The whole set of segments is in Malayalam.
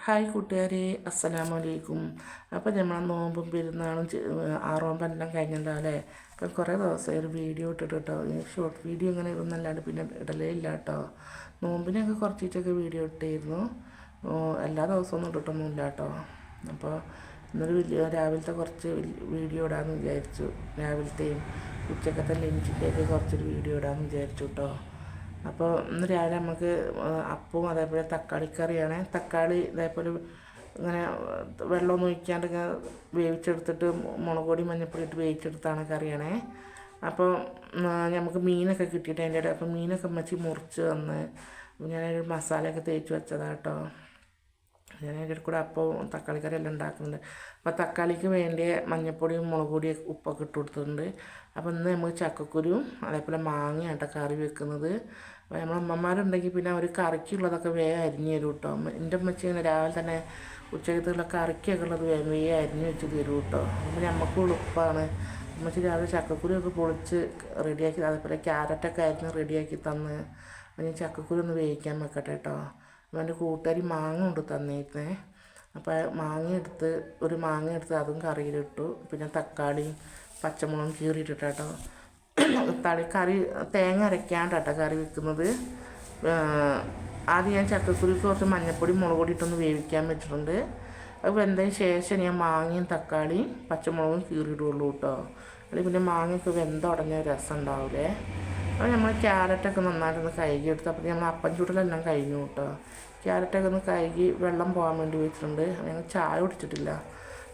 ഹായ് കൂട്ടുകാരെ, അസ്സലാമു അലൈക്കും. അപ്പോൾ നമ്മൾ നോമ്പും പെരുന്നാളും ആറോമ്പം എല്ലാം കഴിഞ്ഞല്ലോ അല്ലേ. അപ്പം കുറേ ദിവസമായി ഒരു വീഡിയോ ഇട്ടിട്ട് കേട്ടോ. ഷോർട്ട് വീഡിയോ ഇങ്ങനെ ഇടുന്നല്ലാണ്ട് പിന്നെ ഇടലേ ഇല്ല കേട്ടോ. നോമ്പിനൊക്കെ കുറച്ചിട്ടൊക്കെ വീഡിയോ ഇട്ടായിരുന്നു, എല്ലാ ദിവസമൊന്നും ഇട്ടിട്ടൊന്നുമില്ല കേട്ടോ. അപ്പോൾ ഇന്നൊരു രാവിലത്തെ കുറച്ച് വീഡിയോ ഇടാമെന്ന് വിചാരിച്ചു. രാവിലത്തെയും ഉച്ചക്കത്തെ ലഞ്ചിൻ്റെയൊക്കെ കുറച്ചൊരു വീഡിയോ ഇടാമെന്ന് വിചാരിച്ചു കേട്ടോ. അപ്പോൾ ഇന്ന് രാവിലെ നമുക്ക് അപ്പവും അതേപോലെ തക്കാളിക്കറിയാണ്. തക്കാളി ഇതേപോലെ ഇങ്ങനെ വെള്ളമൊന്നും ഒഴിക്കാണ്ട് ഇങ്ങനെ വേവിച്ചെടുത്തിട്ട് മുളക് പൊടി മഞ്ഞൾപ്പൊടി ഇട്ട് വേവിച്ചെടുത്താണ് കറിയാണേ. അപ്പോൾ നമുക്ക് മീനൊക്കെ കിട്ടിയിട്ട് അതിൻ്റെ ഇടയിൽ അപ്പോൾ മീനൊക്കെ അമ്മച്ചി മുറിച്ച് തന്ന് ഞാനൊരു മസാലയൊക്കെ തേച്ച് വെച്ചതാണ് കേട്ടോ. ഞാൻ അതിൻ്റെ കൂടെ അപ്പവും തക്കാളിക്കറി എല്ലാം ഉണ്ടാക്കുന്നുണ്ട്. അപ്പോൾ തക്കാളിക്ക് വേണ്ടിയ മഞ്ഞൾപ്പൊടിയും മുളക് പൊടിയും ഉപ്പൊക്കെ ഇട്ട് കൊടുത്തിട്ടുണ്ട്. അപ്പോൾ ഇന്ന് നമുക്ക് ചക്കക്കുരുവും അതേപോലെ മാങ്ങയാട്ടോ കറി വെക്കുന്നത്. അപ്പോൾ നമ്മൾ അമ്മമാരുണ്ടെങ്കിൽ പിന്നെ അവർ കറിക്കുള്ളതൊക്കെ വേഗം അരിഞ്ഞ് തരും കേട്ടോ. എൻ്റെ അമ്മച്ചി ഇങ്ങനെ രാവിലെ തന്നെ ഉച്ചക്കത്തുള്ള കറിക്കൊക്കെ ഉള്ളത് വേഗം അരിഞ്ഞ് വെച്ച് തരും കേട്ടോ. അപ്പോൾ നമുക്ക് എളുപ്പമാണ്. അമ്മച്ചി രാവിലെ ചക്കക്കുരുവൊക്കെ പൊളിച്ച് റെഡിയാക്കി അതേപോലെ ക്യാരറ്റൊക്കെ അരിഞ്ഞ് റെഡിയാക്കി തന്ന് ഞാൻ ചക്കക്കുരു ഒന്ന് വേവിക്കാൻ വെക്കട്ടെ കേട്ടോ. എൻ്റെ കൂട്ടുകാരി മാങ്ങ കൊണ്ട് തന്നേക്കുന്നേ. അപ്പോൾ ഒരു മാങ്ങ എടുത്ത് അതും കറിയിലിട്ടു. പിന്നെ തക്കാളിയും പച്ചമുളകും കീറിയിട്ടിട്ടോ. കറി തേങ്ങ അരയ്ക്കാണ്ടാട്ടോ കറി വെക്കുന്നത്. ആദ്യം ഞാൻ ചക്കക്കുരുക്ക് കുറച്ച് മഞ്ഞൾപ്പൊടി മുളക് പൊടി ഇട്ടൊന്ന് വേവിക്കാൻ വെച്ചിട്ടുണ്ട്. അത് വെന്തതിന് ശേഷം ഞാൻ മാങ്ങയും തക്കാളിയും പച്ചമുളകും കീറിയിടുള്ളൂ കേട്ടോ. അല്ലെങ്കിൽ പിന്നെ മാങ്ങയൊക്കെ വെന്തുടഞ്ഞ രസം ഉണ്ടാവില്ലേ. അപ്പോൾ നമ്മൾ ക്യാരറ്റൊക്കെ നന്നായിട്ടൊന്ന് കഴുകിയെടുത്ത് അപ്പോൾ നമ്മൾ അപ്പം ചൂടലെല്ലാം കഴിഞ്ഞു കേട്ടോ. ക്യാരറ്റൊക്കെ ഒന്ന് കഴുകി വെള്ളം പോകാൻ വേണ്ടി വെച്ചിട്ടുണ്ട്. ഞങ്ങൾ ചായ കുടിച്ചിട്ടില്ല.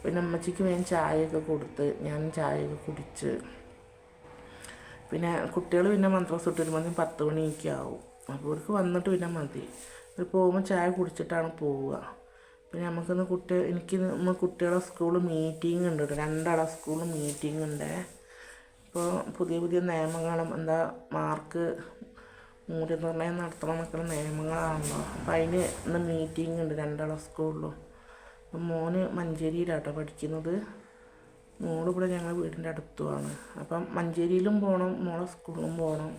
പിന്നെ അമ്മച്ചിക്ക് വേഗം ചായയൊക്കെ കൊടുത്ത് ഞാൻ ചായയൊക്കെ കുടിച്ച്. പിന്നെ കുട്ടികൾ പിന്നെ മദ്രസ വിട്ട് വരുമ്പോൾ 10 മണിയൊക്കെ ആവും. അപ്പോൾ അവർക്ക് വന്നിട്ട് പിന്നെ മതി. അവർ പോകുമ്പോൾ ചായ കുടിച്ചിട്ടാണ് പോവുക. പിന്നെ നമുക്കിന്ന് എനിക്ക് കുട്ടികളെ സ്കൂളിൽ മീറ്റിംഗ് ഉണ്ട് കേട്ടോ. 2 ആളെ സ്കൂളിൽ മീറ്റിംഗ് ഉണ്ട്. ഇപ്പോൾ പുതിയ നിയമങ്ങളും മാർക്ക് മൂല്യനിർണ്ണയം നടത്തണം എന്നൊക്കെ നിയമങ്ങളാണല്ലോ. അപ്പം അതിന് ഇന്ന് മീറ്റിംഗ് ഉണ്ട് 2 ആളെ സ്കൂളിലും. അപ്പം മോന് മഞ്ചേരിയിലാട്ടോ പഠിക്കുന്നത്, മോളിവിടെ ഞങ്ങൾ വീടിൻ്റെ അടുത്തുമാണ്. അപ്പം മഞ്ചേരിയിലും പോകണം, മോളെ സ്കൂളിലും പോകണം.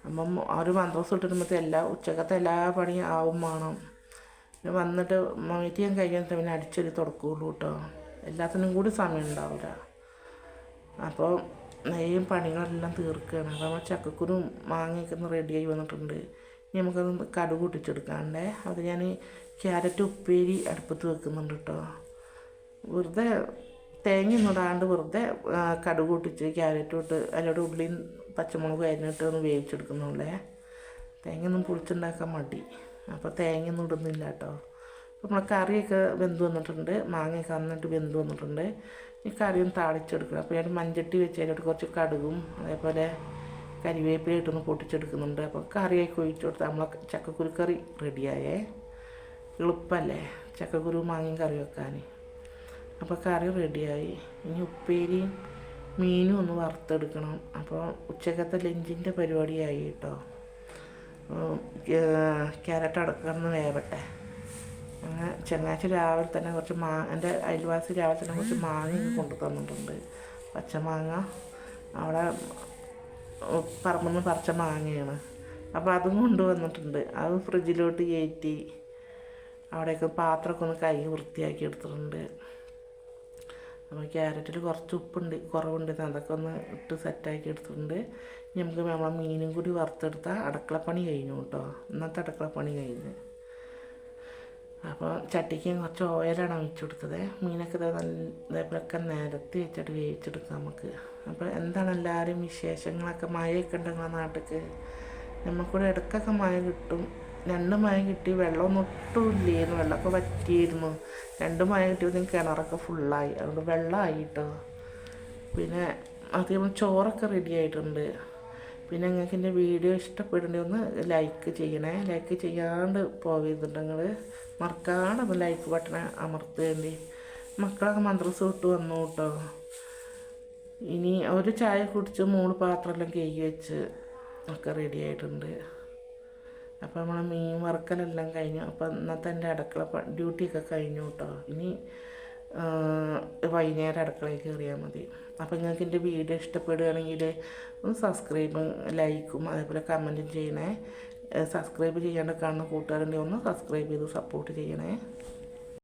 അപ്പം അവർ മദ്രസ വിട്ടിരുമ്പോഴത്തെ ഉച്ചക്കത്തെ എല്ലാ പണിയും ആവും വേണം. പിന്നെ വന്നിട്ട് മീറ്റിംഗ് കഴിഞ്ഞിട്ട് പിന്നെ അടിച്ചൊരു തുടക്കുകയുള്ളൂ കേട്ടോ. എല്ലാത്തിനും കൂടി സമയം ഉണ്ടാവില്ല. അപ്പോൾ നെയ്യും പണികളെല്ലാം തീർക്കുകയാണ്. അപ്പോൾ നമ്മൾ ചക്കക്കുരും മാങ്ങയൊക്കെ ഒന്ന് റെഡിയായി വന്നിട്ടുണ്ട്. ഇനി നമുക്കത് കടുക് പൊട്ടിച്ചെടുക്കാണ്ടേ. അത് ഞാൻ ക്യാരറ്റ് ഉപ്പേരി അടുപ്പത്ത് വെക്കുന്നുണ്ട് കേട്ടോ. വെറുതെ തേങ്ങയൊന്നും ഇടാണ്ട് വെറുതെ കടുക് പൊട്ടിച്ച് ക്യാരറ്റ് ഇട്ട് അതിലോട്ട് ഉള്ളിയും പച്ചമുളകും അരിഞ്ഞിട്ട് ഒന്ന് വേവിച്ചെടുക്കുന്നുള്ളേ. തേങ്ങയൊന്നും പൊളിച്ചുണ്ടാക്കാൻ മടി, അപ്പോൾ തേങ്ങയൊന്നും ഇടുന്നില്ല കേട്ടോ. അപ്പോൾ നമ്മളെ കറിയൊക്കെ വെന്ത് വന്നിട്ടുണ്ട്, മാങ്ങയൊക്കെ നന്നിട്ട് വെന്ത് വന്നിട്ടുണ്ട്. ഈ കറിയും താളിച്ചെടുക്കണം. അപ്പോൾ ഞാൻ മഞ്ചട്ടി വെച്ച് അതിലോട്ട് കുറച്ച് കടുകും അതേപോലെ കരിവേപ്പില ഇട്ടൊന്ന് പൊട്ടിച്ചെടുക്കുന്നുണ്ട്. അപ്പോൾ കറിയൊക്കെ ഒഴിച്ചു കൊടുത്താൽ നമ്മളെ ചക്കക്കുരു കറി റെഡിയായേ. എളുപ്പമല്ലേ ചക്കക്കുരു മാങ്ങയും കറി വെക്കാൻ. അപ്പോൾ കറി റെഡിയായി. ഇനി ഉപ്പേരിയും മീനും ഒന്ന് വറുത്തെടുക്കണം. അപ്പോൾ ഉച്ചക്കത്തെ ലഞ്ചിൻ്റെ പരിപാടിയായി കേട്ടോ. ക്യാരറ്റ് അടക്കണമെന്ന് വേവട്ടെ. അങ്ങനെ ചങ്ങാഴ്ച രാവിലെ തന്നെ കുറച്ച് എൻ്റെ അയൽവാസി രാവിലെ തന്നെ കുറച്ച് മാങ്ങ കൊണ്ടു തന്നിട്ടുണ്ട്. പച്ചമാങ്ങ അവിടെ പറമ്പിൽ നിന്ന് പറിച്ച മാങ്ങയാണ്. അപ്പോൾ അതും കൊണ്ടുവന്നിട്ടുണ്ട്. അത് ഫ്രിഡ്ജിലോട്ട് കയറ്റി അവിടെയൊക്കെ പാത്രമൊക്കെ ഒന്ന് കഴുകി വൃത്തിയാക്കി എടുത്തിട്ടുണ്ട്. അപ്പോൾ ക്യാരറ്റിൽ കുറച്ച് കുറവുണ്ട്, അതൊക്കെ ഒന്ന് ഇട്ട് സെറ്റാക്കി എടുത്തിട്ടുണ്ട്. നമുക്ക് നമ്മളെ മീനും കൂടി വറുത്തെടുത്താൽ അടുക്കളപ്പണി കഴിഞ്ഞു കേട്ടോ. ഇന്നത്തെ അടുക്കളപ്പണി കഴിഞ്ഞ്. അപ്പോൾ ചട്ടിക്ക് കുറച്ച് ഓയിലാണ് ഒഴിച്ചു കൊടുത്തത്. മീനൊക്കെ ഇതേപോലെയൊക്കെ നിരത്തി വെച്ചിട്ട് വേവിച്ചെടുക്കാം നമുക്ക്. അപ്പോൾ എന്താണ് എല്ലാവരും വിശേഷങ്ങളൊക്കെ? മഴയൊക്കെ ഉണ്ടെങ്കിൽ നാട്ടിലേക്ക് നമുക്കിവിടെ ഇടയ്ക്കൊക്കെ മഴ കിട്ടും. 2 മഴ കിട്ടി, വെള്ളമൊന്നും ഒട്ടും ഇല്ലായിരുന്നു, വെള്ളമൊക്കെ വറ്റിയിരുന്നു. 2 മഴ കിട്ടിയപ്പോൾ കിണറൊക്കെ ഫുള്ളായി, അതുകൊണ്ട് വെള്ളമായി കേട്ടോ. പിന്നെ അധികം ചോറൊക്കെ റെഡി ആയിട്ടുണ്ട്. പിന്നെ നിങ്ങൾക്ക് എൻ്റെ വീഡിയോ ഇഷ്ടപ്പെടുന്നുണ്ടെങ്കിൽ ഒന്ന് ലൈക്ക് ചെയ്യണേ. ലൈക്ക് ചെയ്യാണ്ട് പോവുന്നുണ്ടെങ്കിൽ മറക്കാണ്ട് ഒന്ന് ലൈക്ക് ബട്ടൺ അമർത്തേണ്ടി. മക്കളൊക്കെ മദ്രസ വിട്ട് വന്നു കേട്ടോ. ഇനി ഒരു ചായ കുടിച്ച് 3 പാത്രമെല്ലാം കഴുകി വെച്ച് ഒക്കെ റെഡി ആയിട്ടുണ്ട്. അപ്പോൾ നമ്മൾ മീൻ വറുക്കലെല്ലാം കഴിഞ്ഞു. അപ്പോൾ ഇന്നത്തെ എൻ്റെ അടുക്കള ഡ്യൂട്ടിയൊക്കെ കഴിഞ്ഞു കേട്ടോ. ഇനി വൈകുന്നേരം അടുക്കളയിൽ കയറിയാൽ മതി. അപ്പോൾ നിങ്ങൾക്ക് എൻ്റെ വീഡിയോ ഇഷ്ടപ്പെടുകയാണെങ്കിൽ ഒന്ന് സബ്സ്ക്രൈബും ലൈക്കും അതേപോലെ കമൻറ്റും ചെയ്യണേ. സബ്സ്ക്രൈബ് ചെയ്യാണ്ട് കാണുന്ന കൂട്ടുകാരുണ്ടെങ്കിൽ ഒന്ന് സബ്സ്ക്രൈബ് ചെയ്ത് സപ്പോർട്ട് ചെയ്യണേ.